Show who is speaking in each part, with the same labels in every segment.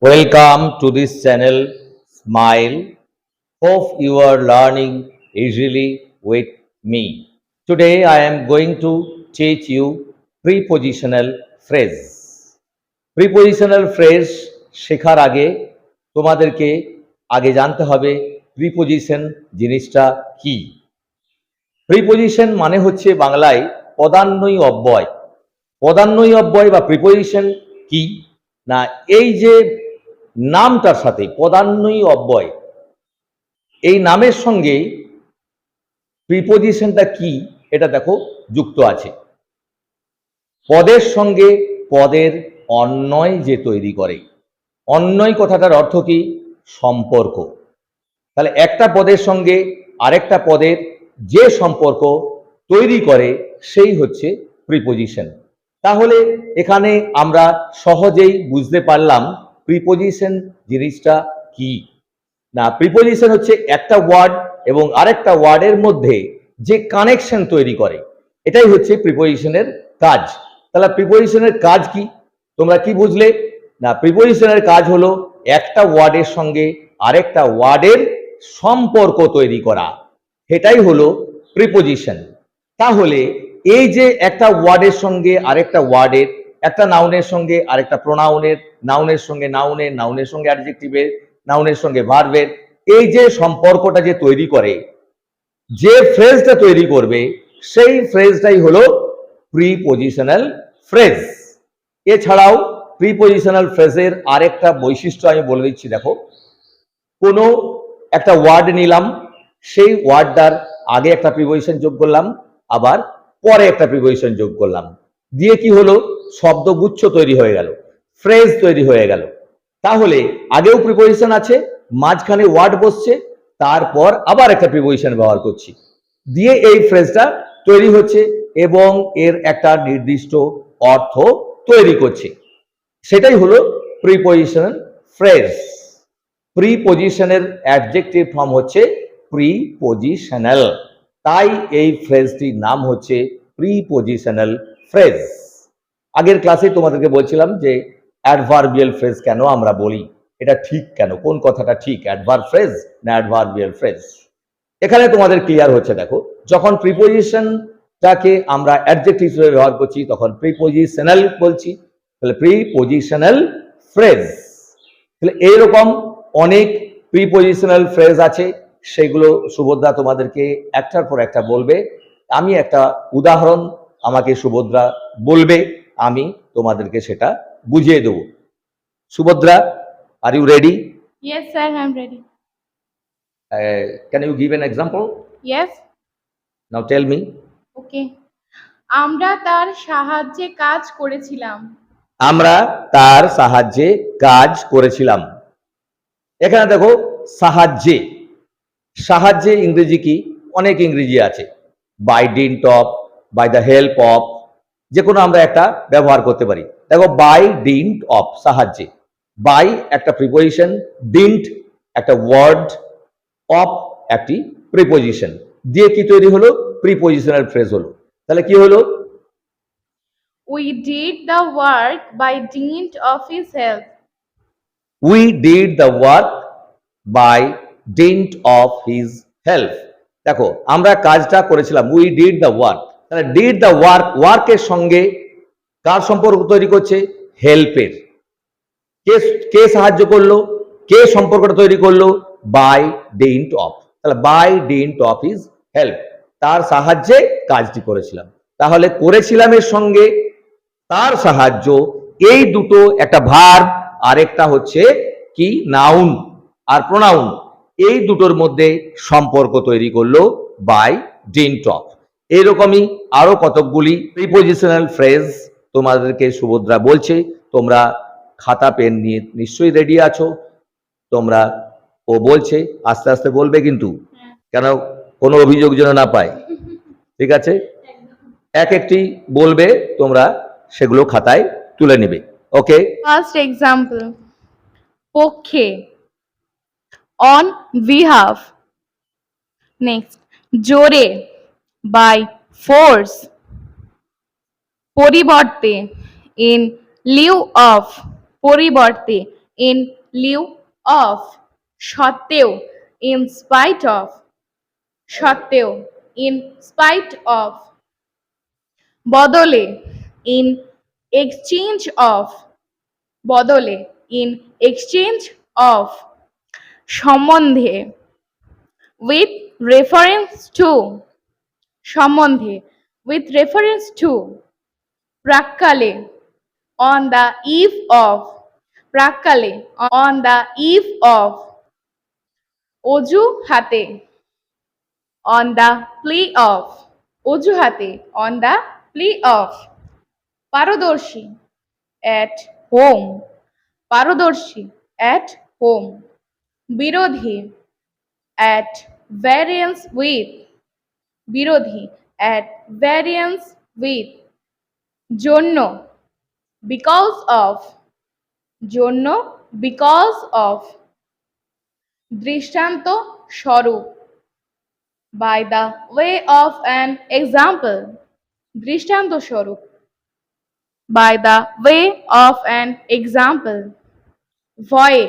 Speaker 1: Welcome to this channel, Smile. Hope you are learning easily with me. Today I am going to teach you prepositional phrase. Prepositional phrase শেখার আগে তোমাদেরকে আগে জানতে হবে preposition জিনিসটা কি। প্রিপোজিশন মানে হচ্ছে বাংলায় পদান্বয়ী অব্যয়। পদান্বয়ী অব্যয় বা প্রিপোজিশন কি না, এই যে নামটার সাথে পদান্বয়ী অব্যয়, এই নামের সঙ্গে প্রিপোজিশনটা কি এটা দেখো যুক্ত আছে। পদের সঙ্গে পদের অন্বয় যে তৈরি করে, অন্বয় কথাটার অর্থ কি? সম্পর্ক। তাহলে একটা পদের সঙ্গে আরেকটা পদের যে সম্পর্ক তৈরি করে সেই হচ্ছে প্রিপোজিশন। তাহলে এখানে আমরা সহজেই বুঝতে পারলাম প্রিপোজিশন জিনিসটা কি না। প্রিপোজিশন হচ্ছে একটা ওয়ার্ড এবং আরেকটা ওয়ার্ডের মধ্যে যে কানেকশন তৈরি করে, এটাই হচ্ছে প্রিপোজিশনের কাজ। তাহলে প্রিপোজিশনের কাজ কি তোমরা কি বুঝলে না? প্রিপোজিশনের কাজ হলো একটা ওয়ার্ডের সঙ্গে আরেকটা ওয়ার্ডের সম্পর্ক তৈরি করা, এটাই হলো প্রিপোজিশন। তাহলে এই যে একটা ওয়ার্ডের সঙ্গে আরেকটা ওয়ার্ডের, একটা নাউনের সঙ্গে আরেকটা প্রোনাউনের, নাউনের সঙ্গে নাউনের, নাউনের সঙ্গে অ্যাডজেক্টিভের, নাউনের সঙ্গে ভার্বের, এই যে সম্পর্কটা যে তৈরি করে, যে ফ্রেজটা তৈরি করবে, সেই ফ্রেজটাই হলো প্রিপোজিশনাল ফ্রেজ। এছাড়াও প্রিপোজিশনাল ফ্রেজের আরেকটা বৈশিষ্ট্য আমি বলে দিচ্ছি। দেখো, কোনো একটা ওয়ার্ড নিলাম, সেই ওয়ার্ডটার আগে একটা প্রিপোজিশন যোগ করলাম, আবার পরে একটা প্রিপোজিশন যোগ করলাম, দিয়ে কি হলো? শব্দগুচ্ছ তৈরি হয়ে গেল, ফ্রেজ তৈরি হয়ে গেল। তাহলে আগেও প্রিপোজিশন আছে, মাঝখানে ওয়ার্ড বসছে, তারপর আবার একটা প্রিপোজিশন ব্যবহার করছি, দিয়ে এই ফ্রেজটা তৈরি হচ্ছে এবং এর একটা নির্দিষ্ট অর্থ তৈরি করছে, সেটাই হলো প্রিপোজিশনাল ফ্রেজ। প্রিপোজিশনের অ্যাডজেক্টিভ ফর্ম হচ্ছে প্রিপোজিশনাল, তাই এই ফ্রেজটির নাম হচ্ছে প্রিপোজিশনাল ফ্রেজ। আগের ক্লাসে তোমাদেরকে বলছিলাম যে অ্যাডভার্বিয়াল ফ্রেজ কেন আমরা বলি, এটা ঠিক কেন, কোন কথাটা ঠিক, অ্যাডভার্ব ফ্রেজ না অ্যাডভার্বিয়াল ফ্রেজ। এখানে তোমাদের ক্লিয়ার হচ্ছে। দেখো, যখন প্রিপোজিশনটাকে আমরা অ্যাডজেক্টিভ হিসেবে ব্যবহার করছি তখন প্রিপোজিশনাল বলছি, তাহলে প্রিপোজিশনাল ফ্রেজ। তাহলে এইরকম অনেক প্রিপোজিশনাল ফ্রেজ আছে, সেগুলো সুভদ্রা তোমাদেরকে একটার পর একটা বলবে। আমি একটা উদাহরণ আমাকে সুভদ্রা বলবে, আমি তোমাদেরকে সেটা বুঝিয়ে দেব। Subhadra, are you ready?
Speaker 2: Yes, sir, I'm ready.
Speaker 1: Can you give an example?
Speaker 2: Yes,
Speaker 1: Now tell me.
Speaker 2: okay. আমরা তার সাহায্যে কাজ করেছিলাম।
Speaker 1: আমরা তার সাহায্যে কাজ করেছিলাম। এখানে দেখো, সাহায্যে, সাহায্যে ইংরেজি কি? অনেক ইংরেজি আছে, by dint of, by the help of, যে কোনো আমরা একটা ব্যবহার করতে পারি। দেখো, বাই ডিন্ট অফ সাহায্যে, বাই একটা প্রিপোজিশন, ডিন্ট একটা ওয়ার্ড, অফ একটি প্রিপোজিশন, দিয়ে কি তৈরি হলো? প্রিপোজিশনাল ফ্রেজ হলো। তাহলে কি হলো?
Speaker 2: We did the work by dint of his help.
Speaker 1: We did the work by dint of his help. দেখো, আমরা কাজটা করেছিলাম, we did the work। তাহলে did the work, ওয়ার্কের সঙ্গে কার সম্পর্ক তৈরি করছে? হেল্পের। কে সাহায্য করলো? কে সম্পর্কটা তৈরি করলো? By dint of. তাহলে by dint of his help, তার সাহায্যে কাজটি করেছিলাম। তাহলে করেছিলামের সঙ্গে তার সাহায্য, এই দুটো, একটা ভার্ব আর একটা হচ্ছে কি নাউন আর প্রোনাউন, এই দুটোর মধ্যে সম্পর্ক তৈরি করলো বাই ডিন্ট অফ। এরকমই আরো কতকগুলি প্রিপোজিশনাল ফ্রেজ তোমাদেরকে সুভদ্রা বলছে। তোমরা খাতা পেন নিয়ে নিশ্চয়ই রেডি আছো। তোমরা, ও বলছে আস্তে আস্তে বলবে কিন্তু, কেন কোনো অভিযোগ যেন না পায়, ঠিক আছে? এক একটি বলবে, তোমরা সেগুলো খাতায় তুলে নেবে। ওকে?
Speaker 2: First example, পক্ষে, on behalf. Next, জোরে, by force. পরিবর্তে, in lieu of, পরিবর্তে, in lieu of, সত্ত্বেও in spite of, সত্ত্বেও in spite of, বদলে in exchange of, বদলে in exchange of, সম্বন্ধে with reference to, সম্বন্ধে with reference to, প্রাক্কালে on the eve of, প্রাক্কালে on the eve of, অজুহাতে on the plea of, অজুহাতে on the plea of, পারদর্শী at home, পারদর্শী at home, বিরোধী at variance with, বিরোধী at variance with, জন্য because of, জন্য because of, দৃষ্টান্ত স্বরূপ by the way of an example, দৃষ্টান্ত স্বরূপ by the way of an example, ভয়ে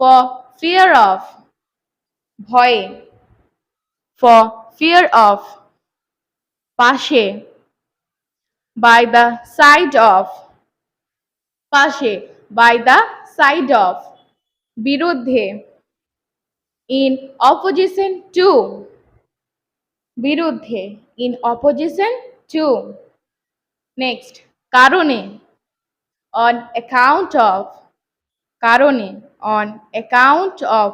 Speaker 2: for fear of, ভয়ে for fear of, পাশে by the side of, পাশে by the side of, বিরুদ্ধে in opposition to, বিরুদ্ধে in opposition to, next কারণে on account of, কারণে on account of,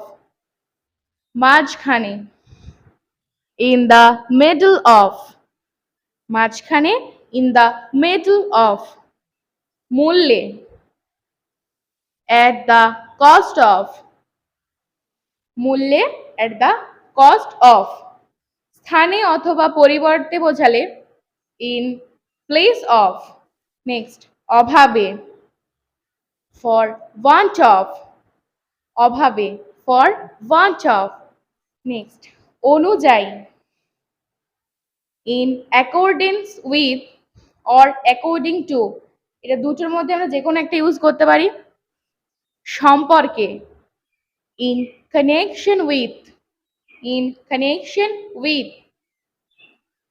Speaker 2: মাঝখানে in the middle of, মাঝখানে in the middle of, মূল্যে at the cost of, মূল্যে at the cost of, স্থানে অথবা পরিবর্তে বোঝালে in place of, next অভাবে for want of, অভাবে for want of, next অনুযায়ী in accordance with or according to, এটা দুটোর মধ্যে আমরা যে কোনো একটা ইউজ করতে পারি, সম্পর্কে in connection with, in connection with,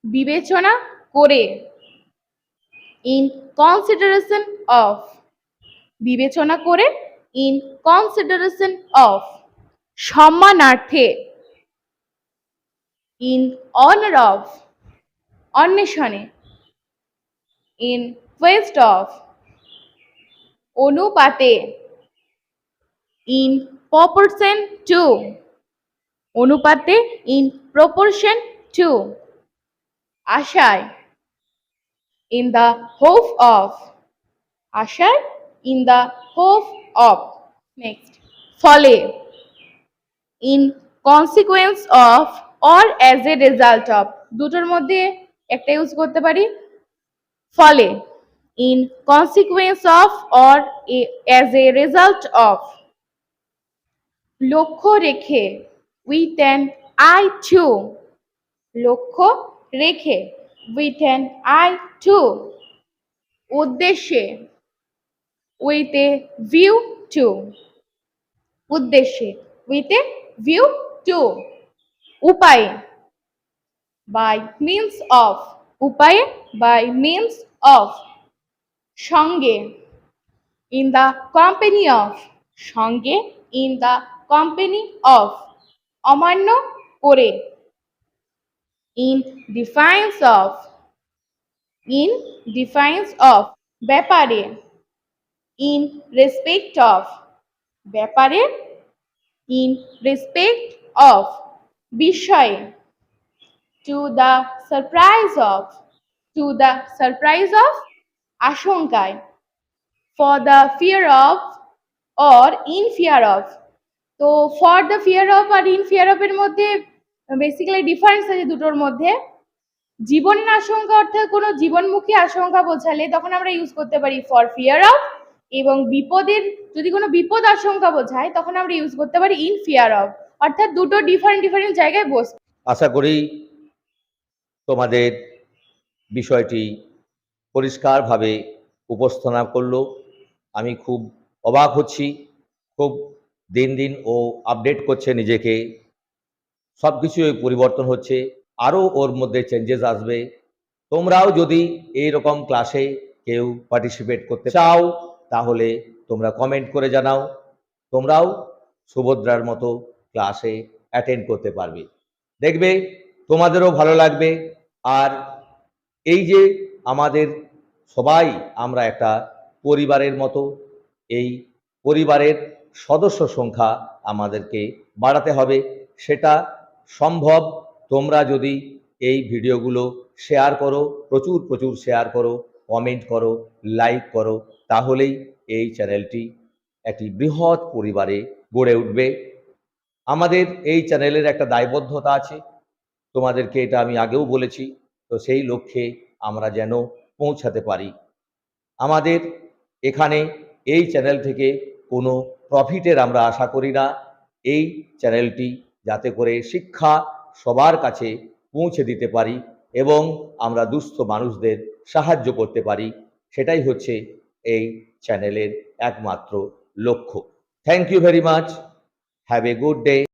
Speaker 2: বিবেচনা করে in consideration of, বিবেচনা করে in consideration of, সম্মানার্থে in honor of, অন্বেষণে in quest of, অনুপাতে in proportion to, অনুপাতে in proportion to, আশায় in the hope of, আশায় in the hope of, next ফলে in consequence of or as a result of, দুটোর মধ্যে একটা use করতে পারি, ফলে in consequence of or as a result of, লক্ষ্য রেখে with an eye to, লক্ষ্য রেখে with an eye to, উদ্দেশ্যে with a view to, উদ্দেশ্যে with a view to, উপায়ে by means of, উপায়ে by means of, সঙ্গে in the company of, সঙ্গে in the company of, অমান্য করে in defiance of, in defiance of, ব্যাপারে in respect of, ব্যাপারে in respect of, বিষয়ে to the surprise of, to the surprise of, আশঙ্কায় for the fear of or in fear of, তো for the fear of R in fear of এর মধ্যে basically difference আছে দুটোর মধ্যে। জীবনের আশঙ্কা অর্থাৎ কোনো জীবনমুখী আশঙ্কা বোঝালে তখন আমরা ইউজ করতে পারি ফর ফিয়ার অফ, এবং বিপদের যদি কোনো বিপদ আশঙ্কা বোঝায় তখন আমরা ইউজ করতে পারি ইন ফিয়ার অফ, অর্থাৎ দুটো ডিফারেন্ট জায়গায় বসে।
Speaker 1: আশা করি তোমাদের বিষয়টি পরিষ্কারভাবে উপস্থাপনা করলো। আমি খুব অবাক হচ্ছি খুব দিন দিন ও আপডেট করছে নিজেকে, সব কিছুই পরিবর্তন হচ্ছে, আরও ওর মধ্যে চেঞ্জেস আসবে। তোমরাও যদি এইরকম ক্লাসে কেউ পার্টিসিপেট করতে চাও তাহলে তোমরা কমেন্ট করে জানাও, তোমরাও সুভদ্রার মতো ক্লাসে অ্যাটেন্ড করতে পারবে, দেখবে তোমাদেরও ভালো লাগবে। আর এই যে আমাদের সবাই আমরা একটা পরিবারের মতো, এই পরিবারের সদস্য সংখ্যা আমাদেরকে বাড়াতে হবে, সেটা সম্ভব তোমরা যদি এই ভিডিওগুলো শেয়ার করো, প্রচুর প্রচুর শেয়ার করো, কমেন্ট করো, লাইক করো, তাহলেই এই চ্যানেলটি একটি বৃহৎ পরিবারে গড়ে উঠবে। আমাদের এই চ্যানেলের একটা দায়বদ্ধতা আছে, তোমাদেরকে এটা আমি আগেও বলেছি, তো সেই লক্ষ্যে আমরা যেন পৌঁছাতে পারি। আমাদের এখানে এই চ্যানেল থেকে কোনো প্রফিটের আমরা আশা করি না। এই চ্যানেলটি যাতে করে শিক্ষা সবার কাছে পৌঁছে দিতে পারি এবং আমরা দুস্থ মানুষদের সাহায্য করতে পারি, সেটাই হচ্ছে এই চ্যানেলের একমাত্র লক্ষ্য। Thank you very much. Have a good day.